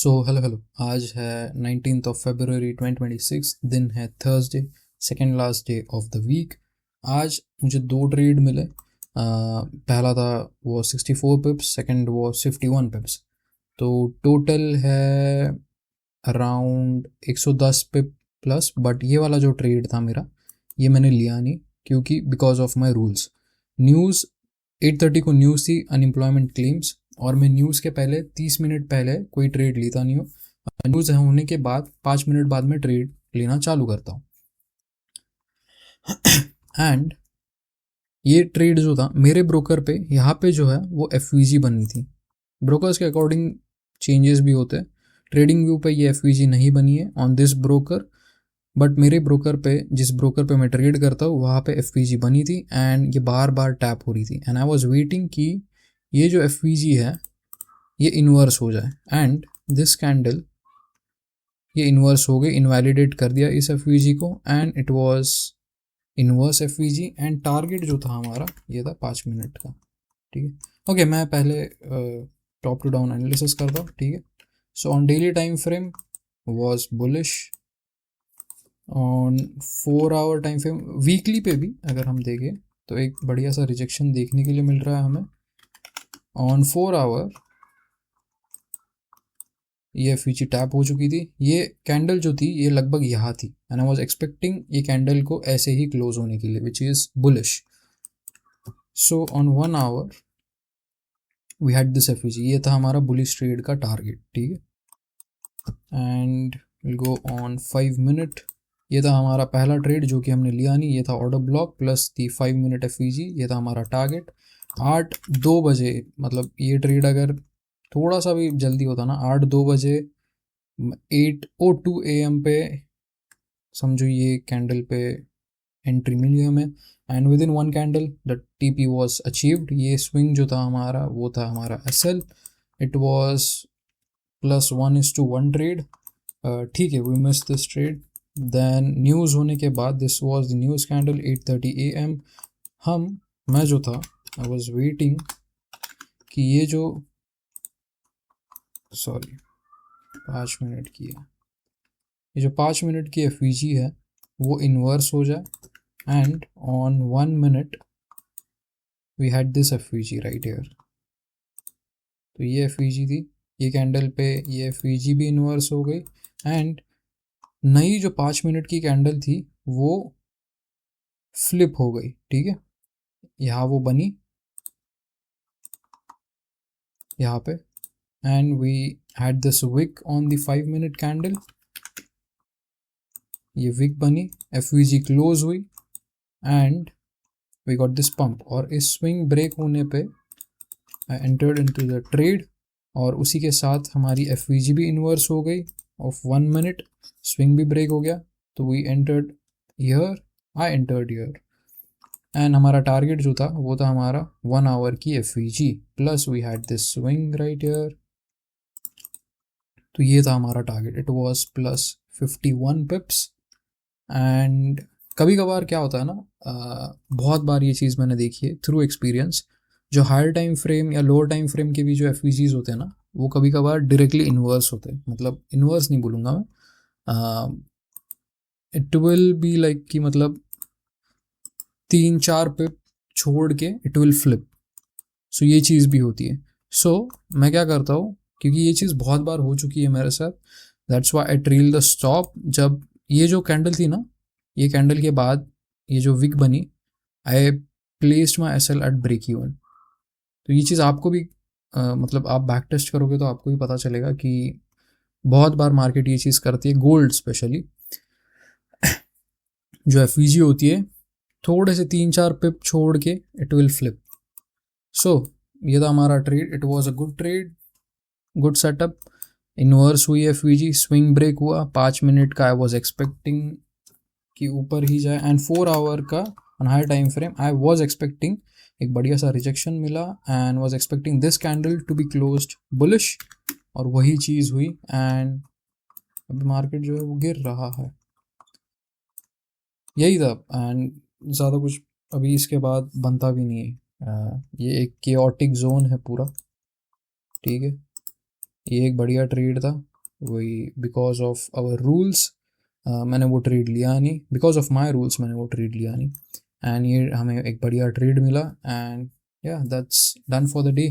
Hello आज है 19 फरवरी 2026। दिन है Thursday, second last day of the week. आज मुझे दो ट्रेड मिले। पहला था वो 64 पिप्स, सेकंड वो 51 पिप्स। तो टोटल है अराउंड 110 पिप प्लस। बट ये वाला जो ट्रेड था मेरा, ये मैंने लिया नहीं क्योंकि because of my rules. News 8:30 को न्यूज़ थी, अनएम्प्लॉयमेंट क्लेम्स, और मैं न्यूज़ के पहले 30 मिनट पहले कोई ट्रेड लेता नहीं हूँ। न्यूज़ होने के बाद 5 मिनट बाद में ट्रेड लेना चालू करता हूँ। एंड ये ट्रेड जो था मेरे ब्रोकर पे, यहाँ पे जो है वो एफवीजी बनी थी। ब्रोकर्स के अकॉर्डिंग चेंजेस भी होते हैं। ट्रेडिंग व्यू पे ये एफवीजी नहीं बनी है ऑन दिस ब्रोकर, बट मेरे ब्रोकर पे, जिस ब्रोकर पे मैं ट्रेड करता हूँ, वहाँ पे एफवीजी बनी थी एंड ये बार बार टैप हो रही थी। एंड आई वॉज वेटिंग कि ये जो एफवीजी है ये इन्वर्स हो जाए। एंड दिस कैंडल ये इन्वर्स हो गई, इनवैलिडेट कर दिया इस एफवीजी को, and it was inverse FVG. And target जो था हमारा ये था 5 मिनट का। ठीक है, ओके, मैं पहले टॉप टू डाउन एनालिसिस करता हूँ। ठीक है, so on daily time frame was bullish. On 4 hour time frame, weekly पे भी अगर हम देखें तो एक बढ़िया सा रिजेक्शन देखने के लिए मिल रहा है हमें। ऑन 4 आवर ये एफवीजी टैप हो चुकी थी। ये कैंडल जो थी ये लगभग यहाँ थी, एंड आई वाज एक्सपेक्टिंग ये कैंडल को ऐसे ही क्लोज होने के लिए, which is bullish. So on 1 hour we had this FVG, ये था हमारा बुलिश ट्रेड का टारगेट। ठीक है, and will go on 5 minute. ये था हमारा पहला ट्रेड जो कि हमने लिया नहीं, ये था ऑर्डर ब्लॉक प्लस दी 5 मिनट एफवीजी। ये था हमारा टारगेट 8:02 मतलब ये ट्रेड अगर थोड़ा सा भी जल्दी होता ना, 8:02 8:02 AM पे समझो ये कैंडल पे एंट्री मिली हमें। And with in one candle the TP was achieved. ये स्विंग जो था हमारा वो था हमारा एसएल। It was +1:1 trade. ठीक है, we miss this trade. Then news होने के बाद this was the news candle 8:30 AM। मैं जो था आई वॉज वेटिंग कि ये जो 5 मिनट की है, ये जो 5 मिनट की एफवीजी है वो इन्वर्स हो जाए। And on 1 minute we had this FVG right here. तो ये एफवीजी थी, ये कैंडल पे ये एफवीजी भी इन्वर्स हो गई। एंड नई जो 5 मिनट की कैंडल थी वो फ्लिप हो गई। ठीक है, यहाँ वो बनी यहाँ पे, and we had this wick on the 5 minute candle. ये विक बनी, एफवीजी क्लोज हुई, and we got this pump. और इस स्विंग ब्रेक होने पे I entered into the trade, और उसी के साथ हमारी एफवीजी भी इन्वर्स हो गई ऑफ 1 मिनट। स्विंग भी ब्रेक हो गया, तो we entered here, I entered here. And हमारा टारगेट जो था वो था हमारा 1 आवर की FVG plus we had this swing right here. तो ये था हमारा target, it was +51 pips. And कभी कभार क्या होता है ना, बहुत बार ये चीज़ मैंने देखी है थ्रू एक्सपीरियंस, जो हायर टाइम फ्रेम या लोअर टाइम फ्रेम के भी जो एफवीजीज होते हैं ना, वो कभी कभार डायरेक्टली इन्वर्स होते हैं। मतलब इन्वर्स नहीं बोलूँगा मैं, इट विल बी लाइक कि मतलब 3-4 पिप छोड़ के इट विल फ्लिप। सो ये चीज़ भी होती है। सो मैं क्या करता हूँ, क्योंकि ये चीज़ बहुत बार हो चुकी है मेरे साथ, that's why I trail the stop. जब ये जो कैंडल थी ना, ये कैंडल के बाद ये जो विक बनी, आई प्लेस्ड माई एसएल एट ब्रेक इवन। तो ये चीज़ आपको भी मतलब आप बैक टेस्ट करोगे तो आपको भी पता चलेगा कि बहुत बार मार्केट ये चीज़ करती है। गोल्ड स्पेशली जो एफवीजी होती है, थोड़े से 3-4 पिप छोड़ के इट विल फ्लिप। सो ये था हमारा trade, it was a good trade, good setup. Inverse हुई एफवीजी, स्विंग ब्रेक हुआ 5 मिनट का, आई वॉज एक्सपेक्टिंग कि ऊपर ही जाए। एंड 4 आवर का on higher time frame I was expecting एक बढ़िया सा रिजेक्शन मिला, and was expecting this candle to be closed bullish, और वही चीज़ हुई। एंड अभी मार्केट जो है वो गिर रहा है, यही था। एंड ज़्यादा कुछ अभी इसके बाद बनता भी नहीं है। ये एक केओटिक जोन है पूरा। ठीक है, ये एक बढ़िया ट्रेड था, वही बिकॉज ऑफ आवर रूल्स मैंने वो ट्रेड लिया नहीं, बिकॉज ऑफ माई रूल्स मैंने वो ट्रेड लिया नहीं, एंड ये हमें एक बढ़िया ट्रेड मिला, एंड या that's done for the day.